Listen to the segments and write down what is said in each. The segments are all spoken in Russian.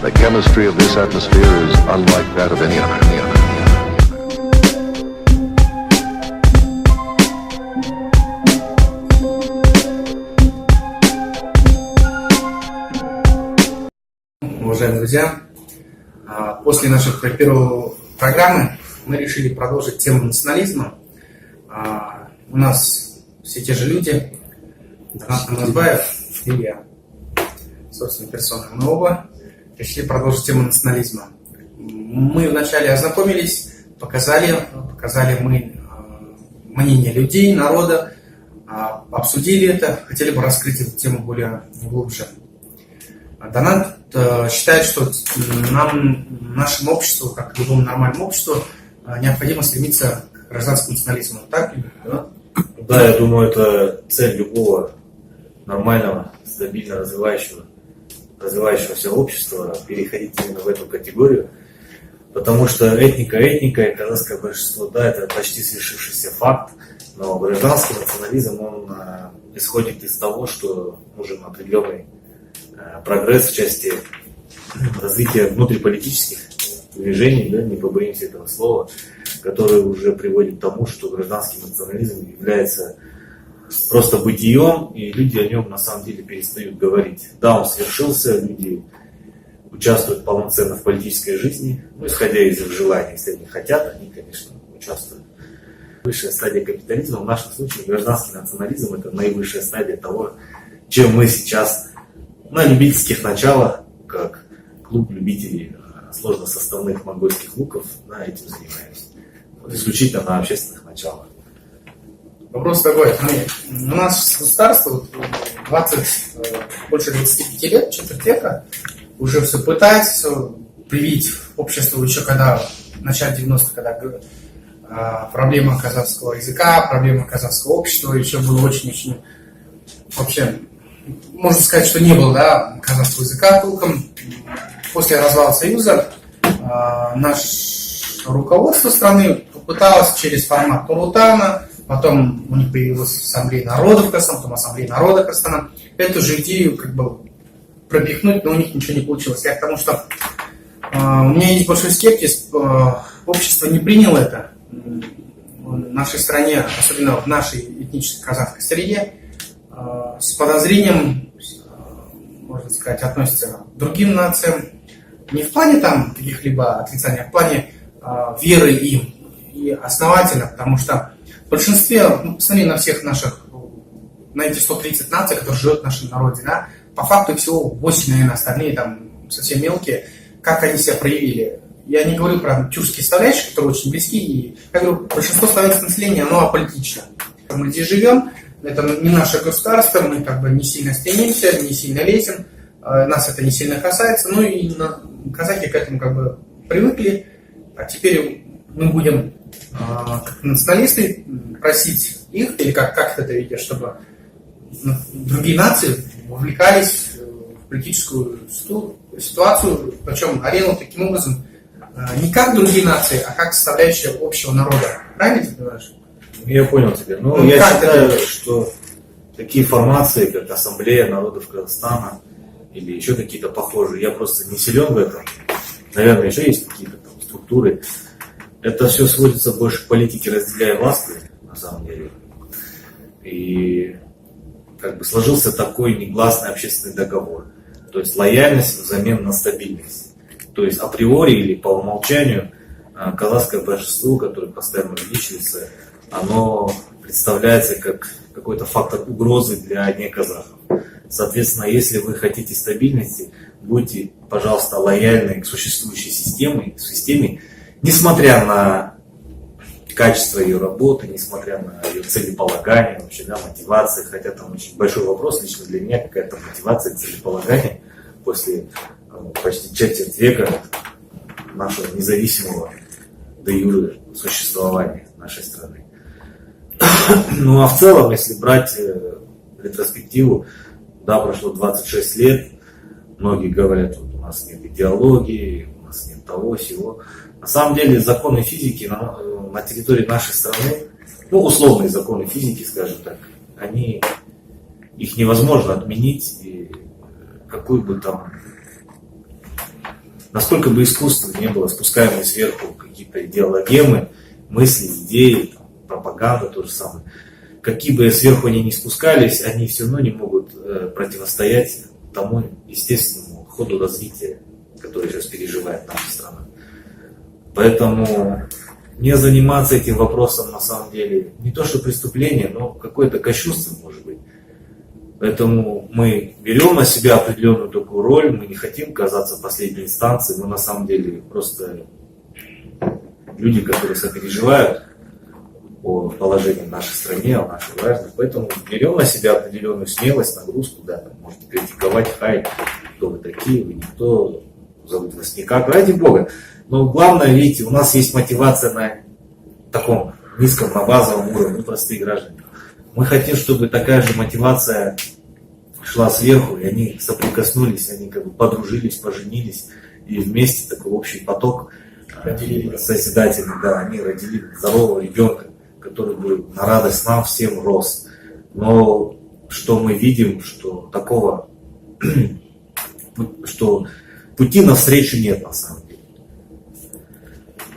The chemistry of this atmosphere is unlike that of any other. Уважаемые друзья, после нашей первой программы мы решили продолжить тему национализма. У нас все те же люди, Донат Намазбаев и я, собственно, персона. Мы оба решили продолжить тему национализма. Мы вначале ознакомились, показали мы мнение людей, народа, обсудили это, хотели бы раскрыть эту тему более глубже. Донат считает, что нашему обществу, как любому нормальному обществу, необходимо стремиться к гражданскому национализму. Так? Да, я думаю, это цель любого нормального, стабильно развивающегося общества, переходить именно в эту категорию. Потому что этника и казахское большинство, да, это почти свершившийся факт, но гражданский национализм, он исходит из того, что нужен определенный прогресс в части развития внутриполитических движений, да, не побоимся этого слова, который уже приводит к тому, что гражданский национализм является просто бытием, и люди о нем на самом деле перестают говорить. Да, он свершился, люди участвуют полноценно в политической жизни, исходя из их желаний, если они хотят, они, конечно, участвуют. Высшая стадия капитализма, в нашем случае гражданский национализм, это наивысшая стадия того, чем мы сейчас на любительских началах, как клуб любителей сложносоставных монгольских луков, этим занимаемся. Исключительно на общественных началах. Вопрос такой. У нас государство больше 25 лет, четверть века, уже все пытается привить обществу еще когда, в начале 90-х, когда проблема казахского языка, проблема казахского общества еще было очень-очень вообще. Можно сказать, что не было, казахского языка толком. После развала Союза наше руководство страны попыталось через формат Турутана, потом у них появилась Ассамблея народов Казахстана, потом Ассамблея народа Казахстана, эту же идею пропихнуть, но у них ничего не получилось. Я к тому, что у меня есть большой скепсис, общество не приняло это. В нашей стране, особенно в нашей этнической казахской среде, с подозрением, можно сказать, относятся к другим нациям. Не в плане каких-либо отрицаний, а в плане веры им. И основательно, потому что в большинстве, посмотри на всех на эти 130 наций, которые живут в нашем народе, по факту всего 8, наверное, остальные совсем мелкие, как они себя проявили. Я не говорю про тюркские составляющие, которые очень близки, и я говорю, большинство славянского населения, оно аполитично. Мы здесь живем, это не наше государство, мы не сильно стремимся, не сильно лезем, нас это не сильно касается, и казахи к этому привыкли, а теперь мы будем, как националисты, просить их, или как ты это видишь, чтобы другие нации вовлекались в политическую ситуацию, причем арену таким образом, не как другие нации, а как составляющая общего народа. Правильно ты понимаешь? Я понял тебя. Я считаю, что такие формации, как Ассамблея народов Казахстана или еще какие-то похожие, я просто не силен в этом. Наверное, еще есть какие-то структуры. Это все сводится больше к политике разделяя власти, на самом деле. И сложился такой негласный общественный договор. То есть лояльность взамен на стабильность. То есть априори или по умолчанию казахское большинство, которое постоянно увеличивается, оно представляется как какой-то фактор угрозы для неказахов. Соответственно, если вы хотите стабильности, будьте, пожалуйста, лояльны к существующей системе, несмотря на качество ее работы, несмотря на ее целеполагание, вообще, мотивации. Хотя там очень большой вопрос лично для меня, какая-то мотивация, целеполагание после почти четверть века нашего независимого де юре существования нашей страны. А в целом, если брать ретроспективу, прошло 26 лет, многие говорят, у нас нет идеологии, у нас нет того, сего. На самом деле законы физики на территории нашей страны, условные законы физики, скажем так, их невозможно отменить, и какую бы там насколько бы искусственно не было, спускаемые сверху какие-то идеологемы, мысли, идеи, там, пропаганда то же самое. Какие бы сверху они ни спускались, они все равно не могут противостоять тому естественному ходу развития, который сейчас переживает наша страна. Поэтому не заниматься этим вопросом на самом деле не то что преступление, но какое-то кощунство может быть. Поэтому мы берем на себя определенную такую роль, мы не хотим казаться последней инстанцией, мы на самом деле просто люди, которые сопереживают о положении в нашей стране, о наших гражданах. Поэтому берем на себя определенную смелость, нагрузку, да, там, можете критиковать, хаять, кто вы такие, вы никто, зовут вас никак, ради Бога. Но главное, видите, у нас есть мотивация на таком низком, на базовом уровне, простые граждане. Мы хотим, чтобы такая же мотивация шла сверху, и они соприкоснулись, они как бы подружились, поженились, и вместе такой общий поток созидательный, да, они родили здорового ребенка, который бы на радость нам всем рос. Но что мы видим, что такого, что пути навстречу нет на самом деле.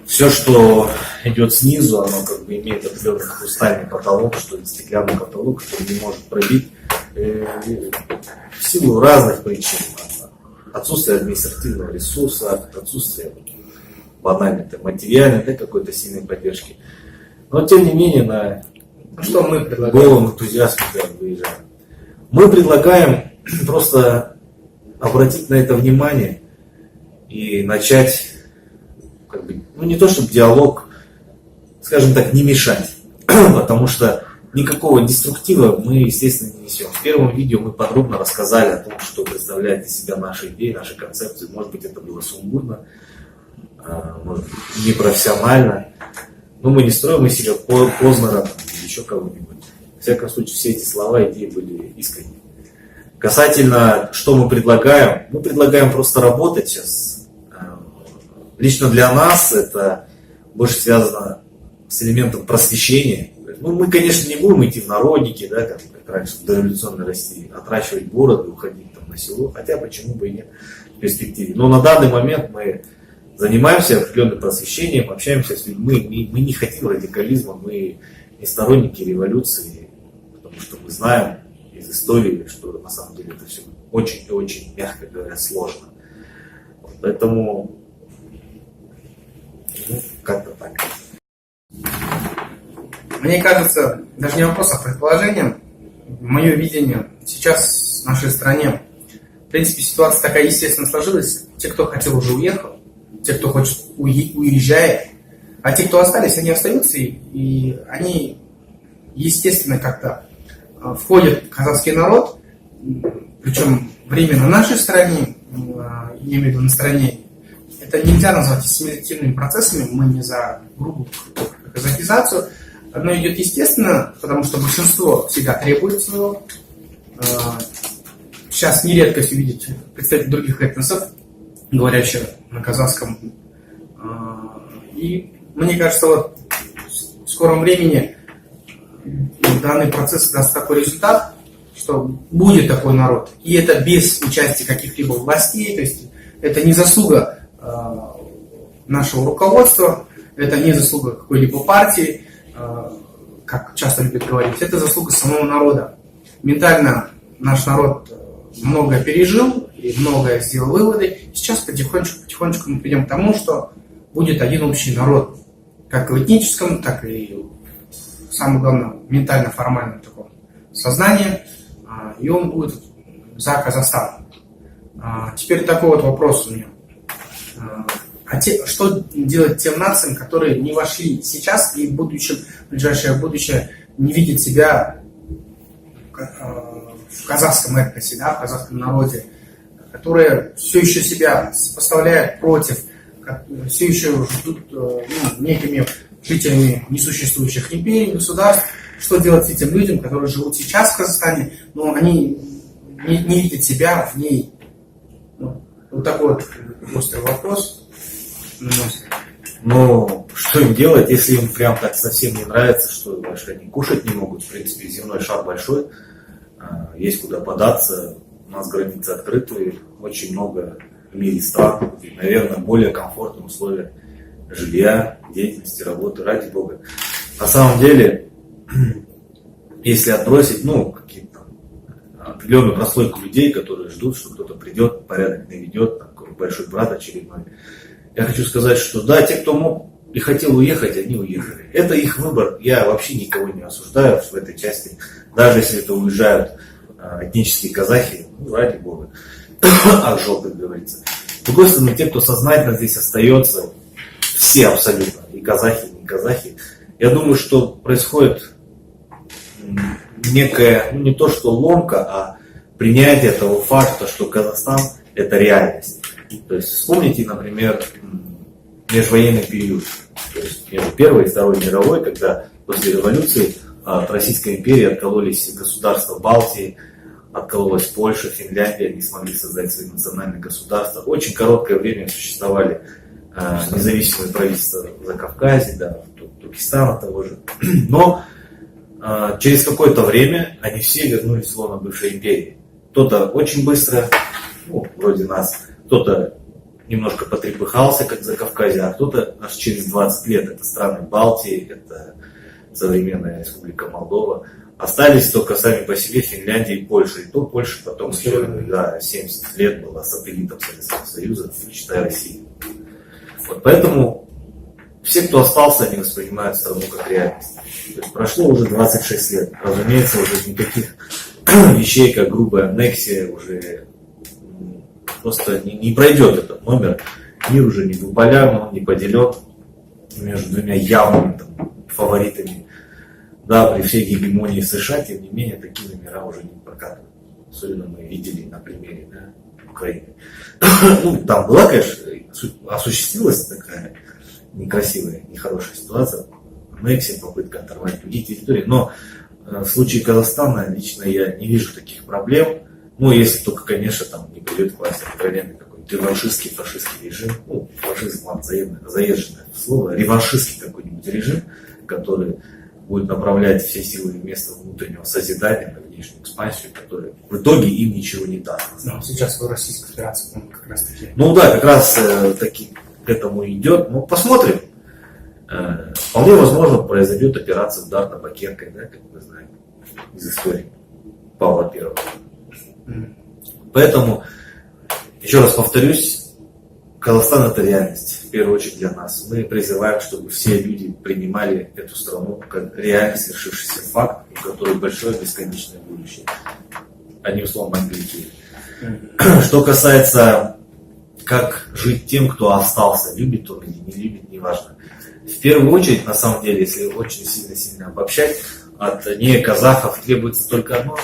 Все, что идет снизу, оно как бы имеет определенный хрустальный потолок, что ли, стеклянный потолок, который не может пробить в силу разных причин. Отсутствие административного ресурса, отсутствие банальной материальной, какой-то сильной поддержки. Но тем не менее на что мы предлагаем? Голым энтузиастам выезжаем. Мы предлагаем просто обратить на это внимание и начать, как бы, ну не то чтобы диалог, скажем так, не мешать, потому что никакого деструктива мы, естественно, не несем. В первом видео мы подробно рассказали о том, что представляет из себя наши идеи, наши концепции. Может быть, это было сумбурно, может быть, непрофессионально, но мы не строим из себя Познера или еще кого-нибудь. В всяком случае, все эти слова, идеи были искренние. Касательно, что мы предлагаем просто работать сейчас. Лично для нас это больше связано с элементом просвещения. Ну, мы, конечно, не будем идти в народники, да, как раньше в дореволюционной России, отращивать бороды, уходить там на село, хотя почему бы и нет в перспективе. Но на данный момент мы занимаемся определенным просвещением, общаемся с людьми, мы не хотим радикализма, мы не сторонники революции, потому что мы знаем из истории, что на самом деле это все очень и очень, мягко говоря, сложно. Поэтому, ну, как-то так. Мне кажется, даже не вопрос, а предположение, мое видение сейчас в нашей стране, в принципе, ситуация такая естественно сложилась. Те, кто хотел, уже уехал, те, кто хочет, уезжает, а те, кто остались, они остаются, и они, естественно, как-то входят в казахский народ, причем временно в нашей стране, я имею в виду на стране, это нельзя назвать ассимилятивными процессами, мы не за грубую казахизацию. Оно идет естественно, потому что большинство всегда требует своего. Сейчас не редкость увидеть представителей других этносов, говорящих на казахском. И мне кажется, вот в скором времени данный процесс даст такой результат, что будет такой народ. И это без участия каких-либо властей, то есть это не заслуга нашего руководства, это не заслуга какой-либо партии, как часто любят говорить, это заслуга самого народа. Ментально наш народ многое пережил и многое сделал выводы. Сейчас потихонечку мы придем к тому, что будет один общий народ, как в этническом, так и самое главное, ментально-формальном таком сознании, и он будет за Казахстан. Теперь такой вот вопрос у меня. Что делать тем нациям, которые не вошли сейчас и в ближайшее будущее не видят себя в казахском этносе, да, в казахском народе, которые все еще себя сопоставляют против, все еще ждут некими жителями несуществующих империй, государств? Что делать этим людям, которые живут сейчас в Казахстане, но они не видят себя в ней? Вот такой вот острый вопрос. Ну, что им делать, если им прям так совсем не нравится, что они кушать не могут? В принципе, земной шар большой, есть куда податься, у нас границы открытые, очень много мире стран, где, наверное, более комфортные условия жилья, деятельности, работы, ради бога. На самом деле, если отбросить, какие-то определенную прослойку людей, которые ждут, что кто-то придет, порядок наведет, такой большой брат очередной, я хочу сказать, что да, те, кто мог и хотел уехать, они уехали. Это их выбор. Я вообще никого не осуждаю в этой части. Даже если это уезжают этнические казахи, ради бога. Ах, жопы, как говорится. С другой стороны, те, кто сознательно здесь остается, все абсолютно, и казахи, и не казахи, я думаю, что происходит некая, не то что ломка, а принятие того факта, что Казахстан — это реальность. То есть вспомните, например, межвоенный период, то есть между Первой и Второй мировой, когда после революции от Российской империи откололись государства Балтии, откололась Польша, Финляндия, они смогли создать свои национальные государства. Очень короткое время существовали независимые правительства Закавказья, да, Туркестана того же. Но через какое-то время они все вернулись в лоно бывшей империи. Кто-то очень быстро, вроде нас, кто-то немножко потрепыхался, как Закавказье, а кто-то аж через 20 лет. Это страны Балтии, это современная республика Молдова. Остались только сами по себе Финляндия и Польша. И то Польша потом еще 70 лет была сателлитом Советского Союза, считая Россию. Вот поэтому все, кто остался, они воспринимают страну как реальность. То есть прошло уже 26 лет. Разумеется, уже никаких вещей, как грубая аннексия, уже просто не пройдет этот номер. Мир уже не двуполярный, он не поделен между двумя явными фаворитами. Да, при всей гегемонии США, тем не менее, такие номера уже не прокатывают. Особенно мы видели на примере Украины. Там была, конечно, осуществилась такая некрасивая, нехорошая ситуация. Аннексия, попытка оторвать другие территории. Но в случае Казахстана лично я не вижу таких проблем. Если только, конечно, там не придет к власти откровенный какой-нибудь реваншистский, фашистский режим. Фашизм, заезженное слово. Реваншистский какой-нибудь режим, который будет направлять все силы вместо внутреннего созидания на внешнюю экспансию, которая в итоге им ничего не даст. Сейчас в Российской Федерации, по-моему, как раз таки. Как раз таки к этому идет. Посмотрим. Вполне возможно, произойдет операция «Удар табакеркой», как мы знаем из истории Павла I. Поэтому, еще раз повторюсь, Казахстан — это реальность, в первую очередь для нас. Мы призываем, чтобы все люди принимали эту страну как реально свершившийся факт, у которой большое бесконечное будущее, а не условно маленькие. Что касается, как жить тем, кто остался, любит он или не любит, неважно. В первую очередь, на самом деле, если очень сильно обобщать, от неказахов требуется только одно,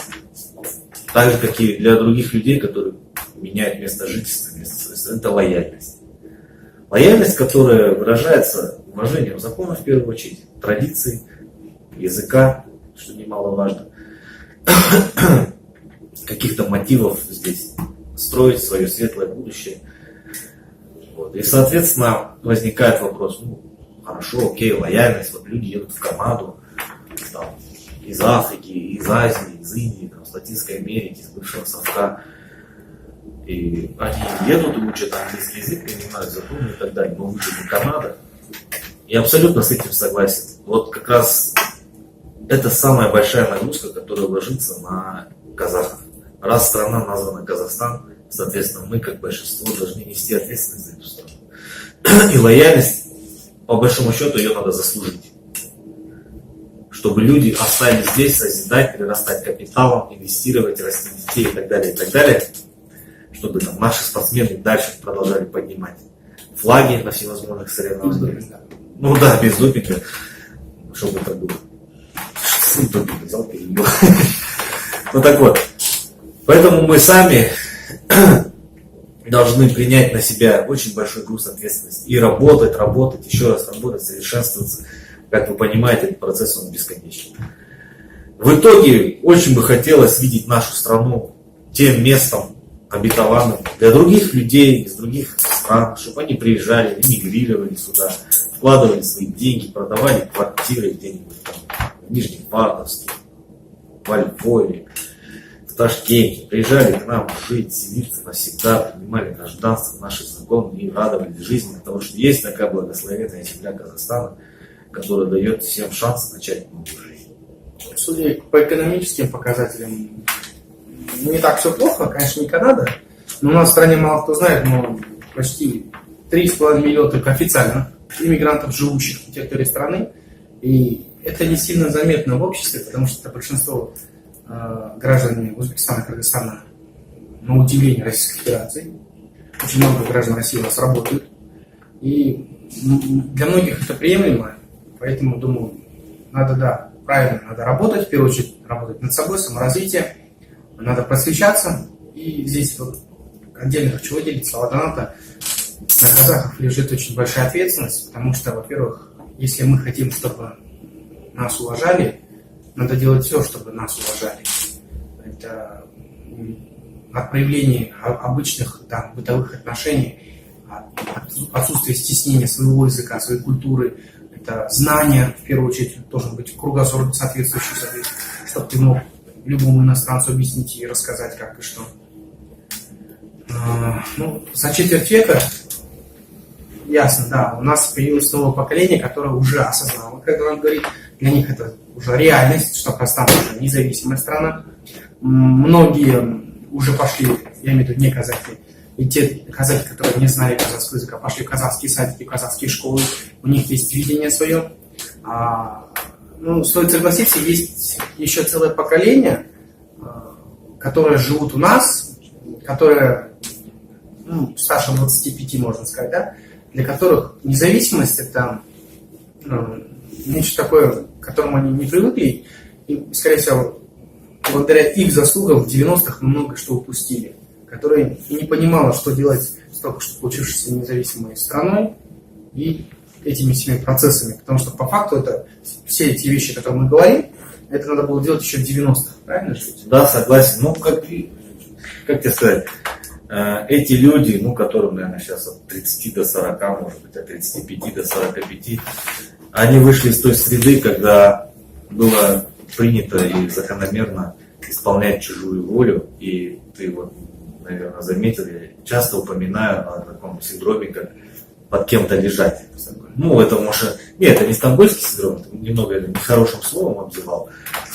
так же, как и для других людей, которые меняют место жительства, это лояльность. Лояльность, которая выражается уважением закона, в первую очередь, традиций, языка, что немаловажно, каких-то мотивов здесь строить свое светлое будущее. И, соответственно, возникает вопрос, хорошо, окей, лояльность, люди едут в Канаду, из Африки, из Азии, из Индии, с Латинской Америки, из бывшего совка. И они едут и учат английский язык, принимают законы и так далее, но вы же не Канада. Я абсолютно с этим согласен. Как раз это самая большая нагрузка, которая ложится на казахов. Раз страна названа Казахстан, соответственно, мы, как большинство, должны нести ответственность за эту страну. И лояльность, по большому счету, ее надо заслужить. Чтобы люди остались здесь, созидать, прирастать капиталом, инвестировать, расти детей и так далее, чтобы наши спортсмены дальше продолжали поднимать флаги на всевозможных соревнованиях. Без допинга. Чтобы это было. Допинг взял, перебил. Поэтому мы сами должны принять на себя очень большой груз ответственности и работать, еще раз работать, совершенствоваться. Как вы понимаете, этот процесс он бесконечный. В итоге очень бы хотелось видеть нашу страну тем местом обетованным для других людей из других стран, чтобы они приезжали, эмигрировали сюда, вкладывали свои деньги, продавали квартиры где-нибудь в Нижневартовске, во Львове, в Ташкенте, приезжали к нам жить, селиться навсегда, принимали гражданство, наши законы и радовались жизни, потому что есть такая благословенная земля Казахстана, которая дает всем шанс начать новую жизнь. Судя по экономическим показателям, не так все плохо, конечно, не Канада, но у нас в стране мало кто знает, но почти 3,5 миллиона только официально иммигрантов, живущих на территории страны, и это не сильно заметно в обществе, потому что это большинство граждан Узбекистана, Кыргызстана, на удивление Российской Федерации. Очень много граждан России у нас работают. И для многих это приемлемо, поэтому, думаю, надо, да, правильно, надо работать, в первую очередь работать над собой, саморазвитие, надо просвещаться. И здесь вот отдельно хочу выделить слова доната. На казахах лежит очень большая ответственность, потому что, во-первых, если мы хотим, чтобы нас уважали, надо делать все, чтобы нас уважали. Это от проявления обычных, да, бытовых отношений, отсутствие стеснения своего языка, своей культуры, это знания, в первую очередь, должен быть кругозор соответствующий, чтобы ты мог любому иностранцу объяснить и рассказать, как и что. Ну, за четверть века, ясно, да, у нас появилось новое поколение, которое уже осознало, как он говорит, для них это уже реальность, что Казахстан уже независимая страна. Многие уже пошли, я имею в виду не казахи, и те казахи, которые не знали казахского языка, пошли в казахские садики, в казахские школы, у них есть видение свое. Ну, стоит согласиться, есть еще целое поколение, которые живут у нас, которые, ну, старше 25, можно сказать, да, для которых независимость это нечто такое, к которому они не привыкли, и, скорее всего, благодаря их заслугам в 90-х много что упустили, которые не понимали, что делать с только что получившейся независимой страной и этими всеми процессами, потому что по факту это все эти вещи, о которых мы говорим, это надо было делать еще в 90-х, правильно же? Да, согласен. Ну, как тебе сказать, эти люди, ну, которым, наверное, сейчас от 30 до 40, может быть, от 35 до 45, они вышли из той среды, когда было принято и закономерно исполнять чужую волю, и ты вот, наверное, заметил, я часто упоминаю о таком синдроме, как под кем-то лежать. Ну, это может... Нет, это не стокгольмский синдром, это немного нехорошим словом обзывал.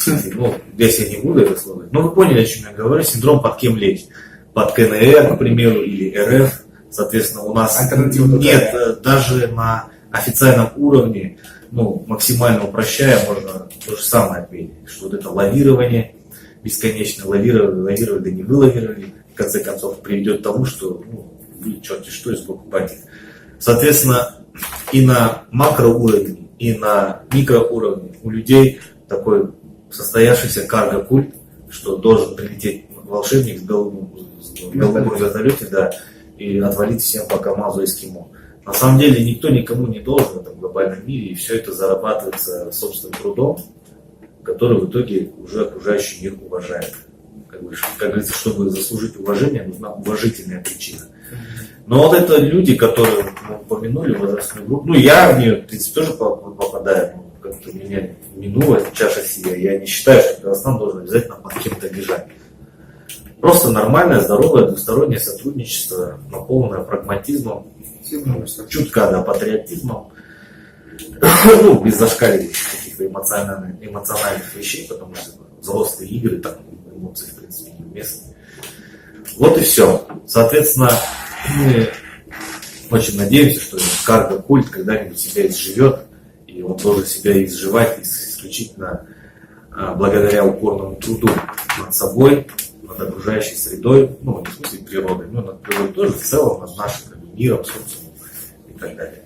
Ну, здесь я не буду это слово. Но вы поняли, о чем я говорю. Синдром под кем лечь. Под КНР, к примеру, или РФ. Соответственно, у нас нет даже на официальном уровне, ну, максимально упрощая, можно то же самое отметить, что вот это лавирование, бесконечно лавировали, да не вылавировали, в конце концов приведет к тому, что, ну, вы черти что из боку память. Соответственно, и на макроуровне, и на микроуровне у людей такой состоявшийся карго-культ, что должен прилететь волшебник в голубом вертолете, да, и отвалить всем по КамАЗу эскимо. На самом деле никто никому не должен в этом глобальном мире, и все это зарабатывается собственным трудом, который в итоге уже окружающий мир уважает. Как говорится, чтобы заслужить уважение, нужна уважительная причина. Но вот это люди, которые мы упомянули, возрастную группу, ну я в нее, в принципе, тоже попадаю, ну, как-то меня минула чаша сия, я не считаю, что Казахстан должен обязательно под кем-то лежать. Просто нормальное, здоровое, двустороннее сотрудничество, наполненное прагматизмом, чутка, да, патриотизмом, ну, без зашкаливающих каких-то эмоциональных вещей, потому что взрослые игры, там эмоции, в принципе, неуместны. Вот и все. Соответственно, мы очень надеемся, что карго-культ когда-нибудь себя изживет, и он должен себя изживать исключительно благодаря упорному труду над собой, над окружающей средой, ну, не в смысле природой, но над природой тоже в целом, над нашим миром, социумом и так далее.